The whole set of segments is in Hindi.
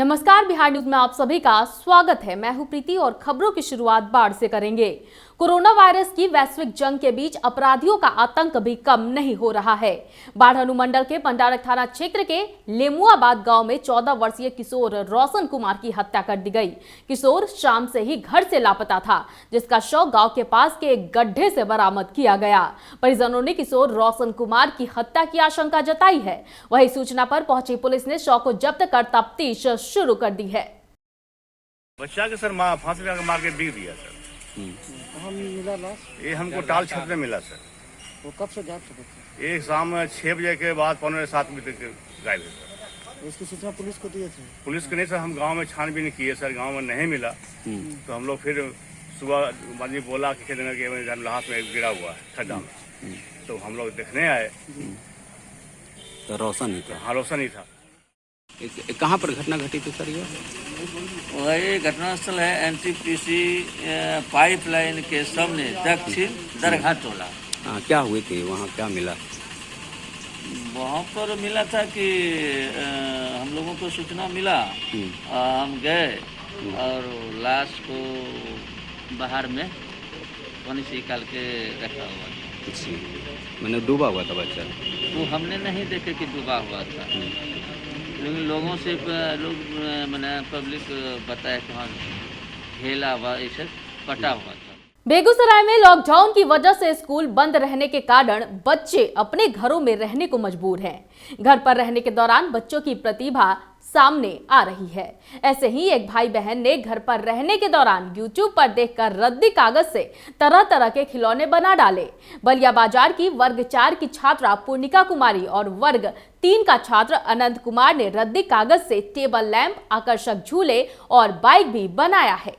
नमस्कार, बिहार न्यूज में आप सभी का स्वागत है। मैं हूं प्रीति और खबरों की शुरुआत बाढ़ से करेंगे। कोरोना वायरस की वैश्विक जंग के बीच अपराधियों का आतंक भी कम नहीं हो रहा है। बाढ़ अनुमंडल के पंडारक थाना क्षेत्र के लेमुआबाद गांव में 14 वर्षीय किशोर रोशन कुमार की हत्या कर दी गई। किशोर शाम से ही घर से लापता था, जिसका शव गांव के पास के एक गड्ढे से बरामद किया गया। परिजनों ने किशोर रोशन कुमार की हत्या की आशंका जताई है। वही सूचना पर पहुंची पुलिस ने शव को जब्त कर तफ्तीश शुरू कर दी है। बच्चा के सर फांसी लगा मार के बिक दिया सर। कहाँ मिला लाश? ये हमको टाल क्षेत्र में मिला सर। वो कब से गायब था? ये शाम 6 बजे के बाद 5:45 बजे तक गायब है सर। इसकी सूचना पुलिस को दिए थे? पुलिस के नहीं सर, हम गांव में छानबीन किए सर, गांव में नहीं मिला। तो हम लोग फिर सुबह आदमी बोला कि खेत के लाश में गिरा हुआ है खड्डा में, तो हम लोग देखने आए तो रोशन ही था। हाँ, रोशन ही था। कहाँ पर घटना घटी थी सर? ये वही घटनास्थल है एनटीपीसी पाइपलाइन के सामने दक्षिण दरगाह टोला। हाँ, क्या हुई थी वहाँ, क्या मिला? वहाँ पर मिला था कि हम लोगों को सूचना मिला, हम गए और लाश को बाहर में पानी से निकाल के रखा हुआ था। मैंने डूबा हुआ था बच्चा? वो हमने नहीं देखे कि डूबा हुआ था, लेकिन लोगों से मैंने पब्लिक बताया कि हाँ हेला हुआ, ऐसे कटा हुआ था। बेगूसराय में लॉकडाउन की वजह से स्कूल बंद रहने के कारण बच्चे अपने घरों में रहने को मजबूर हैं। घर पर रहने के दौरान बच्चों की प्रतिभा सामने आ रही है। ऐसे ही एक भाई बहन ने घर पर रहने के दौरान YouTube पर देखकर रद्दी कागज से तरह तरह के खिलौने बना डाले। बलिया बाजार की वर्ग 4 की छात्रा पूर्णिका कुमारी और वर्ग 3 का छात्र अनंत कुमार ने रद्दी कागज से टेबल लैंप, आकर्षक झूले और बाइक भी बनाया है।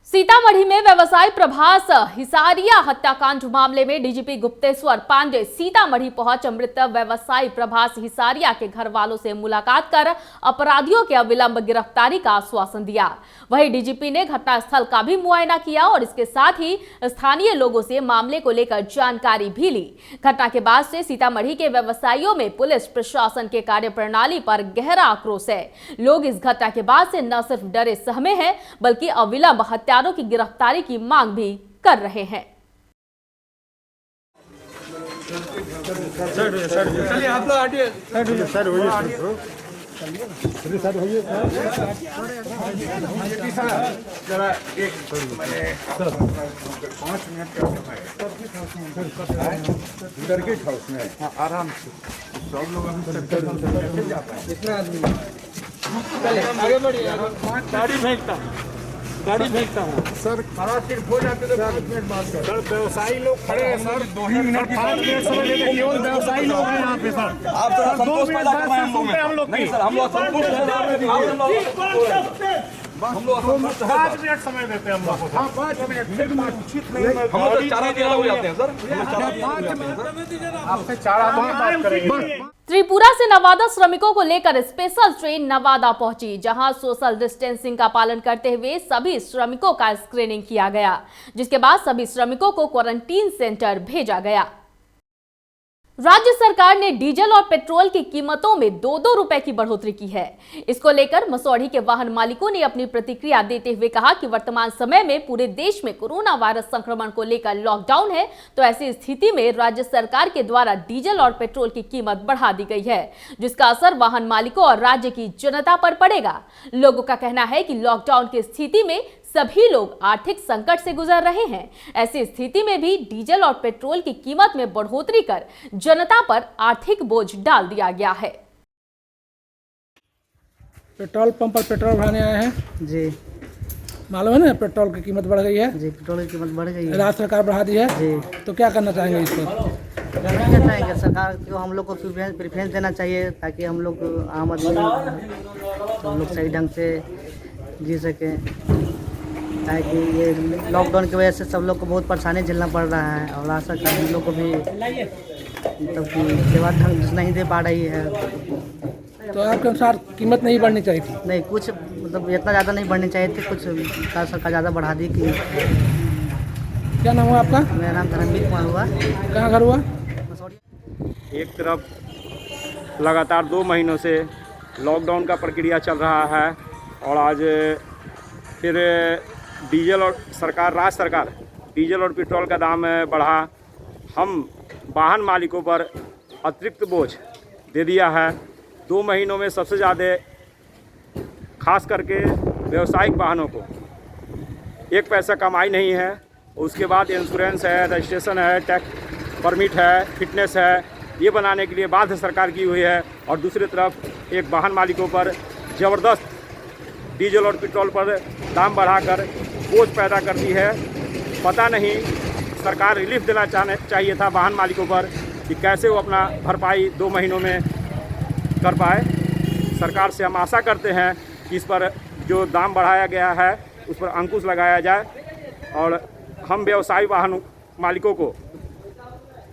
सीतामढ़ी में व्यवसायी प्रभास हिसारिया हत्याकांड मामले में डीजीपी गुप्तेश्वर पांडे सीतामढ़ी पहुंच मृत व्यवसायी प्रभास हिसारिया के घर वालों से मुलाकात कर अपराधियों के अविलंब गिरफ्तारी का आश्वासन दिया। वहीं डीजीपी ने घटनास्थल का भी मुआयना किया और इसके साथ ही स्थानीय लोगों से मामले को लेकर जानकारी भी ली। घटना के बाद से सीतामढ़ी के व्यवसायियों में पुलिस प्रशासन के कार्यप्रणाली पर गहरा आक्रोश है। लोग इस घटना के बाद से न सिर्फ डरे सहमे हैं, बल्कि अविलंब हत्या की गिरफ्तारी की मांग भी कर रहे हैं। चलिए आप लोग हटिए। सर होइए, सर होइए। जरा एक मैंने 5 मिनट का सर्किट हाउस में आराम से सब लोग कितना आदमी आगे बढ़िए। गाड़ी भेजता हूँ सर। खड़ा सिर्फ हो जाते तो 5 मिनट बात कर। सर व्यवसायी लोग खड़े हैं सर, 2 ही मिनट की 5 मिनट समय देते, केवल व्यवसायी लोग हैं यहाँ पे सर। आप सर 2 मिनट बाद हम लोग नहीं सर, हम लोग संतुष्ट हैं। हम लोग 5 मिनट समय देते हैं हम लोग को। हाँ 5 मिनट फिर उचित नहीं, हम लोग चारा दिया हो जाते हैं सर। आपसे चारा बात करेंगे। त्रिपुरा से नवादा श्रमिकों को लेकर स्पेशल ट्रेन नवादा पहुंची, जहां सोशल डिस्टेंसिंग का पालन करते हुए सभी श्रमिकों का स्क्रीनिंग किया गया, जिसके बाद सभी श्रमिकों को क्वारंटीन सेंटर भेजा गया। राज्य सरकार ने डीजल और पेट्रोल की कीमतों में 2-2 रुपए की बढ़ोतरी की है। इसको लेकर मसौढ़ी के वाहन मालिकों ने अपनी प्रतिक्रिया देते हुए कहा कि वर्तमान समय में पूरे देश में कोरोना वायरस संक्रमण को लेकर लॉकडाउन है, तो ऐसी स्थिति में राज्य सरकार के द्वारा डीजल और पेट्रोल की कीमत बढ़ा दी गई है, जिसका असर वाहन मालिकों और राज्य की जनता पर पड़ेगा। लोगों का कहना है कि लॉकडाउन की स्थिति में सभी लोग आर्थिक संकट से गुजर रहे हैं। ऐसी स्थिति में भी डीजल और पेट्रोल की कीमत में बढ़ोतरी कर जनता पर आर्थिक बोझ डाल दिया गया है। पेट्रोल पंप पर पेट्रोल भराने आए हैं जी। मालूम है ना, पेट्रोल की कीमत बढ़ गई है जी, पेट्रोल की कीमत बढ़ गई है। राज्य सरकार बढ़ा दी है जी। तो क्या करना चाहेंगे इस पर? करना क्या चाहेंगे, सरकार को हम लोग को प्रेफरेंस देना चाहिए, ताकि हम लोग आम आदमी हम लोग सही ढंग से जी सकें। ताकि ये लॉकडाउन की वजह से सब लोग को बहुत परेशानी झेलना पड़ रहा है और आशा का हम लोग को भी मतलब कि सेवा ढंग से नहीं दे पा रही है। तो आपके अनुसार कीमत नहीं बढ़नी चाहिए थी? नहीं, कुछ मतलब इतना ज़्यादा नहीं बढ़नी चाहिए थी, कुछ सरकार ज़्यादा बढ़ा दी कि। क्या नाम हुआ आपका? मेरा नाम धर्मवीर कुमार हुआ। कहाँ घर हुआ? एक तरफ लगातार 2 महीनों से लॉकडाउन का प्रक्रिया चल रहा है और आज फिर डीजल और राज्य सरकार डीजल और पेट्रोल का दाम बढ़ा। हम वाहन मालिकों पर अतिरिक्त बोझ दे दिया है। 2 महीनों में सबसे ज़्यादा खास करके व्यावसायिक वाहनों को 1 पैसा कमाई नहीं है। उसके बाद इंश्योरेंस है, रजिस्ट्रेशन है, टैक्स परमिट है, फिटनेस है, ये बनाने के लिए बाध्य सरकार की हुई है। और दूसरी तरफ एक वाहन मालिकों पर ज़बरदस्त डीजल और पेट्रोल पर दाम बढ़ाकर बोझ पैदा कर दी है। पता नहीं सरकार रिलीफ देना चाहिए था वाहन मालिकों पर कि कैसे वो अपना भरपाई 2 महीनों में कर पाए। सरकार से हम आशा करते हैं कि इस पर जो दाम बढ़ाया गया है उस पर अंकुश लगाया जाए और हम व्यवसायी वाहन मालिकों को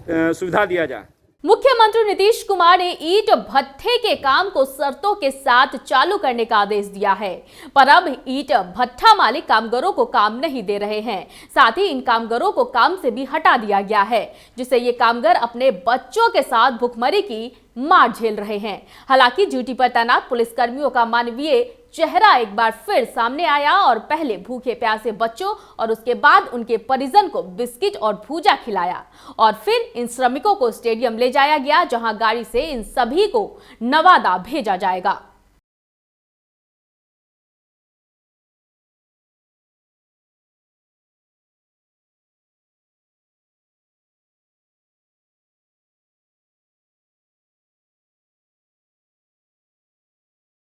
सुविधा दिया जाए। मुख्यमंत्री नीतीश कुमार ने ईंट भट्ठे के काम को शर्तों के साथ चालू करने का आदेश दिया है, पर अब ईंट भट्ठा मालिक कामगारों को काम नहीं दे रहे हैं। साथ ही इन कामगारों को काम से भी हटा दिया गया है, जिससे ये कामगार अपने बच्चों के साथ भुखमरी की मार झेल रहे हैं। हालांकि ड्यूटी पर तैनात पुलिसकर्मियों का मानवीय चेहरा एक बार फिर सामने आया और पहले भूखे प्यासे बच्चों और उसके बाद उनके परिजन को बिस्किट और भूजा खिलाया और फिर इन श्रमिकों को स्टेडियम ले जाया गया, जहां गाड़ी से इन सभी को नवादा भेजा जाएगा।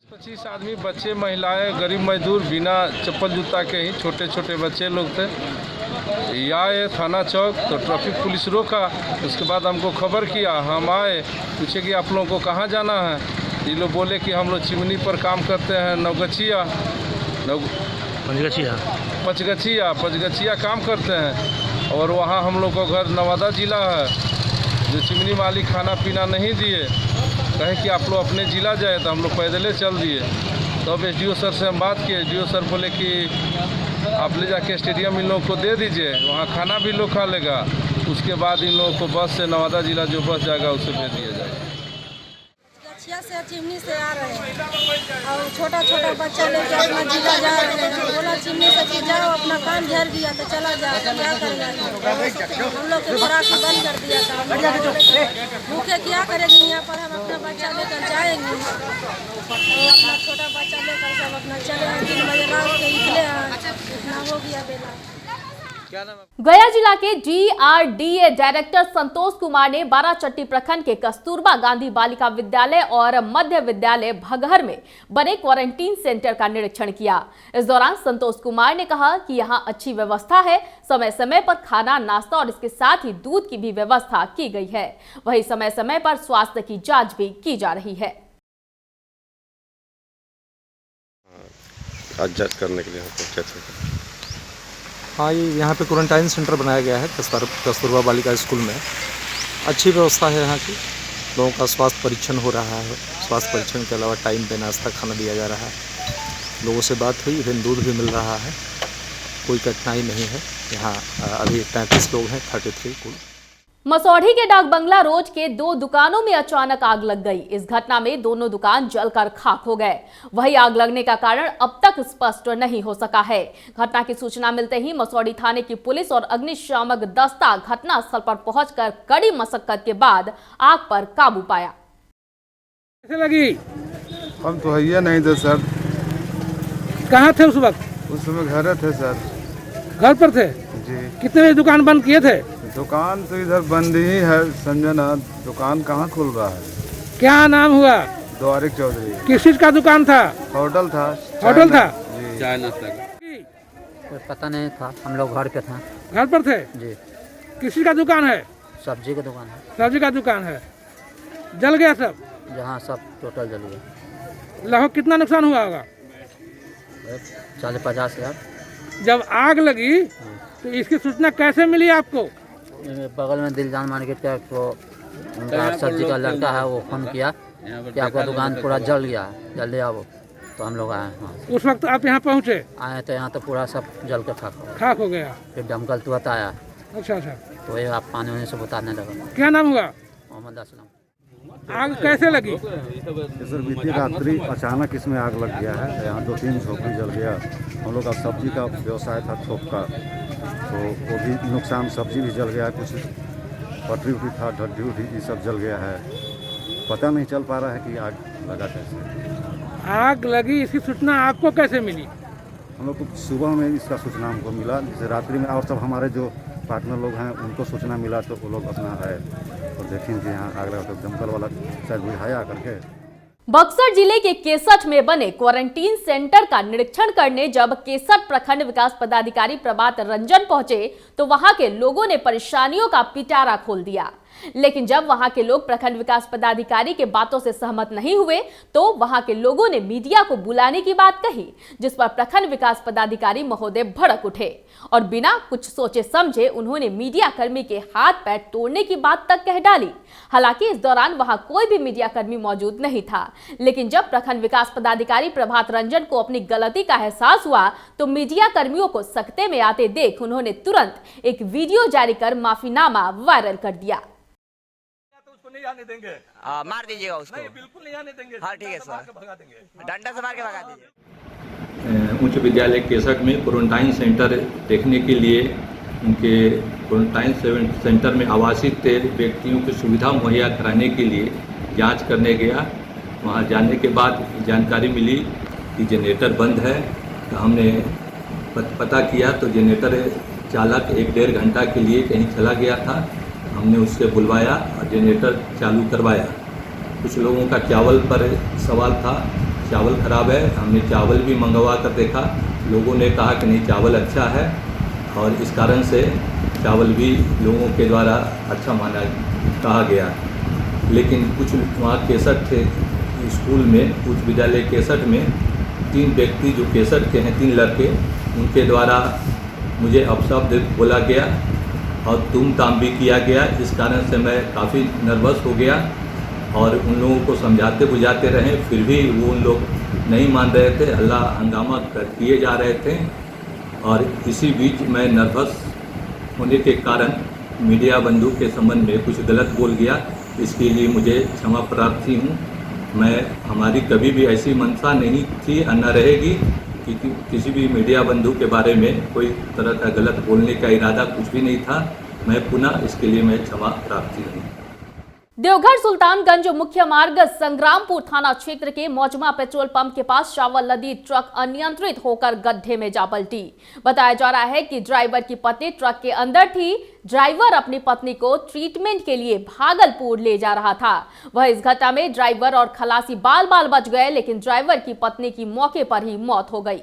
पच्चीस आदमी, बच्चे, महिलाएं, गरीब मजदूर, बिना चप्पल जूता के ही छोटे छोटे बच्चे लोग थे। आए थाना चौक तो ट्रैफिक पुलिस रोका। उसके बाद हमको खबर किया, हम आए, पूछे कि आप लोगों को कहाँ जाना है। ये लोग बोले कि हम लोग चिमनी पर काम करते हैं, पचगछिया काम करते हैं और वहाँ हम लोग को घर नवादा जिला है। जो चिमनी मालिक खाना पीना नहीं दिए, कहे कि आप लोग अपने ज़िला जाए, तो हम लोग पैदले चल दिए। तो अब एसडीओ सर से हम बात किए, एसडीओ सर बोले कि आप ले जाके स्टेडियम इन लोगों को दे दीजिए, वहाँ खाना भी लोग खा लेगा। उसके बाद इन लोगों को बस से नवादा जिला जो बस जाएगा उससे भेज दिया जाएगा। गछिया से चिमनी से आ रहे हैं और छोटा छोटा बच्चा लेके अपना जिला जा रहे हैं। बोला चिमनी से कि जाओ, अपना काम झड़ दिया तो चला जाओ, तो क्या करेगा। हम लोग को खुराक बंद कर दिया था। भूखे क्या करेंगे, यहाँ पर हम अपना बच्चा लेकर जाएंगे और अपना छोटा बच्चा लेकर सब अपना चले। 3 बजे रात के निकले हैं, इतना हो गया बेला। गया जिला के DRDA डायरेक्टर संतोष कुमार ने बाराचट्टी प्रखंड के कस्तूरबा गांधी बालिका विद्यालय और मध्य विद्यालय भगहर में बने क्वारंटीन सेंटर का निरीक्षण किया। इस दौरान संतोष कुमार ने कहा कि यहां अच्छी व्यवस्था है, समय समय पर खाना, नाश्ता और इसके साथ ही दूध की भी व्यवस्था की गई है। वहीं समय समय पर स्वास्थ्य की जांच भी की जा रही है। जांच करने के लिए हाँ, ये यहाँ पे क्वारंटाइन सेंटर बनाया गया है कस्तूरबा बालिका स्कूल में। अच्छी व्यवस्था है यहाँ की। लोगों का स्वास्थ्य परीक्षण हो रहा है। स्वास्थ्य परीक्षण के अलावा टाइम पे नाश्ता खाना दिया जा रहा है। लोगों से बात हुई, फिर दूध भी मिल रहा है। कोई कठिनाई नहीं है। यहाँ अभी 33 लोग हैं, 33 कुल। मसौढ़ी के डाक बंगला रोड के 2 दुकानों में अचानक आग लग गई। इस घटना में दोनों दुकान जलकर खाक हो गए। वहीं आग लगने का कारण अब तक स्पष्ट नहीं हो सका है। घटना की सूचना मिलते ही मसौढ़ी थाने की पुलिस और अग्निशामक दस्ता घटनास्थल पर पहुंचकर कड़ी मशक्कत के बाद आग पर काबू पाया। कैसे लगी? हम तो है नहीं थे सर। कहाँ थे उस वक्त? उस समय घर थे सर। घर पर थे जी। कितने बजे दुकान बंद किए थे? दुकान तो इधर बंद ही है, समझना। दुकान कहाँ खुल रहा है? क्या नाम हुआ? द्वारिक चौधरी। किस चीज का दुकान था? होटल था। होटल था जी। चाय नाश्ता कोई पता नहीं था, हम लोग घर पे थे। घर पर थे जी। किसी का दुकान है? सब्जी की दुकान है। सब्जी का दुकान है। जल गया सब? जहाँ सब टोटल जल गया। लगभग कितना नुकसान हुआ होगा? 40-50 हज़ार। जब आग लगी तो इसकी सूचना कैसे मिली आपको? बगल में दिलजान मार्केट का तो उनका सब्जी का लड़का है, वो फोन किया कि आपका दुकान पूरा जल गया, जल्दी आओ। तो हम लोग आए। हाँ। उस वक्त आप यहाँ पहुँचे? आए तो यहाँ तो पूरा सब जल के खाक हो गया। फिर दमकल तुरंत आया। अच्छा। तो ये आप पानी वानी से उतारने लगा। क्या नाम हुआ? मोहम्मद असलम। आग कैसे लगी? सर बीती रात्रि अचानक इसमें आग लग गया है। यहाँ 2-3 झोपड़ी जल गया। हम लोग का सब्जी का व्यवसाय था थोक का, तो वो भी नुकसान, सब्जी भी जल गया, कुछ पटरी उटरी था, ढड्डी उड्डी ये सब जल गया है। पता नहीं चल पा रहा है कि आग लगा कैसे। आग लगी इसकी सूचना आपको कैसे मिली? हम लोग को सुबह में इसका सूचना हमको मिला, जैसे रात्रि में, और सब हमारे जो पार्टनर लोग हैं उनको सूचना मिला, तो वो लोग अपना है और देखें कि यहाँ आग लगा, तो दमकल वाला शायद बुझाया करके। बक्सर जिले के केसठ में बने क्वारंटीन सेंटर का निरीक्षण करने जब केसठ प्रखंड विकास पदाधिकारी प्रभात रंजन पहुंचे तो वहां के लोगों ने परेशानियों का पिटारा खोल दिया। लेकिन जब वहां के लोग प्रखंड विकास पदाधिकारी के बातों से सहमत नहीं हुए तो वहां के लोगों ने मीडिया को बुलाने की बात कही, जिस पर प्रखंड विकास पदाधिकारी महोदय भड़क उठे और बिना कुछ सोचे समझे उन्होंने मीडिया कर्मी के हाथ पैर तोड़ने की बात तक कह डाली। हालांकि इस दौरान वहां कोई भी मीडिया कर्मी मौजूद नहीं था, लेकिन जब प्रखंड विकास पदाधिकारी प्रभात रंजन को अपनी गलती का एहसास हुआ तो मीडिया कर्मियों को सकते में आते देख उन्होंने तुरंत एक वीडियो जारी कर माफीनामा वायरल कर दिया। नहीं आने देंगे। मार दीजिएगा उसको। नहीं, बिल्कुल नहीं आने देंगे। हाँ ठीक है सर, भगा देंगे, डंडा से मार के भगा दीजिए। उच्च विद्यालय केसठ में क्वारंटाइन सेंटर देखने के लिए उनके क्वारंटाइन सेंटर में आवासित व्यक्तियों की सुविधा मुहैया कराने के लिए जांच करने गया। वहां जाने के बाद जानकारी मिली कि जनरेटर बंद है। तो हमने पता किया तो जनरेटर चालक 1-1.5 घंटा के लिए कहीं चला गया था। हमने उससे बुलवाया और जनरेटर चालू करवाया। कुछ लोगों का चावल पर सवाल था, चावल ख़राब है। हमने चावल भी मंगवा कर देखा, लोगों ने कहा कि नहीं चावल अच्छा है और इस कारण से चावल भी लोगों के द्वारा अच्छा माना कहा गया। लेकिन कुछ वहाँ केसठ थे स्कूल में, उच्च विद्यालय केसठ में 3 व्यक्ति जो केसठ के हैं, 3 लड़के, उनके द्वारा मुझे अपशब्द बोला गया और तुम ताम भी किया गया। इस कारण से मैं काफ़ी नर्वस हो गया और उन लोगों को समझाते बुझाते रहे, फिर भी वो उन लोग नहीं मान रहे थे, हल्ला हंगामा किए जा रहे थे। और इसी बीच मैं नर्वस होने के कारण मीडिया बंधु के संबंध में कुछ गलत बोल गया। इसके लिए मुझे क्षमा प्रार्थी हूँ। हमारी कभी भी ऐसी मंशा नहीं थी और न रहेगी कि किसी भी मीडिया बंधु के बारे में कोई तरह का गलत बोलने का इरादा कुछ भी नहीं था। मैं पुनः इसके लिए मैं क्षमा प्रार्थी हूँ। देवघर सुल्तानगंज मुख्य मार्ग संग्रामपुर थाना क्षेत्र के मौजमा पेट्रोल पंप के पास चावल लदी ट्रक अनियंत्रित होकर गड्ढे में जा पलटी। बताया जा रहा है कि ड्राइवर की पत्नी ट्रक के अंदर थी। ड्राइवर अपनी पत्नी को ट्रीटमेंट के लिए भागलपुर ले जा रहा था। वह इस घटना में ड्राइवर और खलासी बाल बाल बच गए, लेकिन ड्राइवर की पत्नी की मौके पर ही मौत हो गई।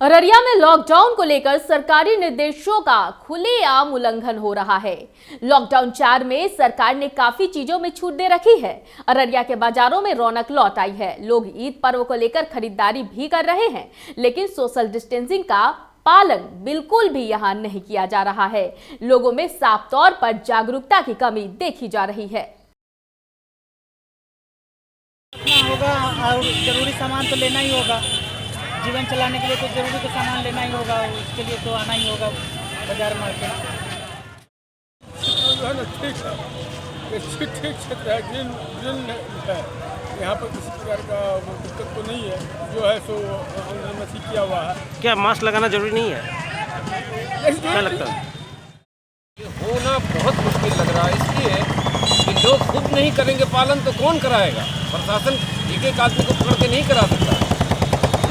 अररिया में लॉकडाउन को लेकर सरकारी निर्देशों का खुलेआम उल्लंघन हो रहा है। लॉकडाउन 4 में सरकार ने काफी चीजों में छूट दे रखी है। अररिया के बाजारों में रौनक लौट आई है। लोग ईद पर्व को लेकर खरीदारी भी कर रहे हैं, लेकिन सोशल डिस्टेंसिंग का पालन बिल्कुल भी यहां नहीं किया जा रहा है। लोगों में साफ तौर पर जागरूकता की कमी देखी जा रही है। होगा और जरूरी सामान तो लेना ही होगा। जीवन चलाने के लिए तो जरूरी का सामान लेना ही होगा, उसके लिए तो आना ही होगा बाजार मार्केट। जो है ना ठीक क्षेत्र है, ग्रीन है। यहाँ पर किसी प्रकार का दिक्कत तो नहीं है। जो है सो अनुमति किया हुआ है। क्या मास्क लगाना जरूरी नहीं है? क्या लगता है? होना बहुत मुश्किल लग रहा है, इसलिए कि लोग खुद नहीं करेंगे पालन तो कौन कराएगा? प्रशासन एक आदमी को पकड़ के नहीं करा सकता।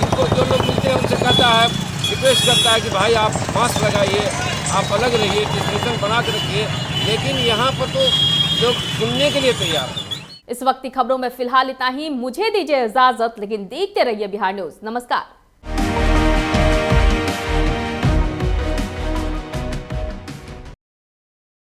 इनको जो लोग मिलते हैं उनसे कहता है, रिक्वेस्ट करता है कि भाई आप मास्क लगाइए, आप अलग रहिए, डिस्टेंस बना के रखिए, लेकिन यहाँ पर तो लोग सुनने के लिए तैयार हैं। इस वक्त की खबरों में फिलहाल इतना ही। मुझे दीजिए इजाजत, लेकिन देखते रहिए बिहार न्यूज। नमस्कार।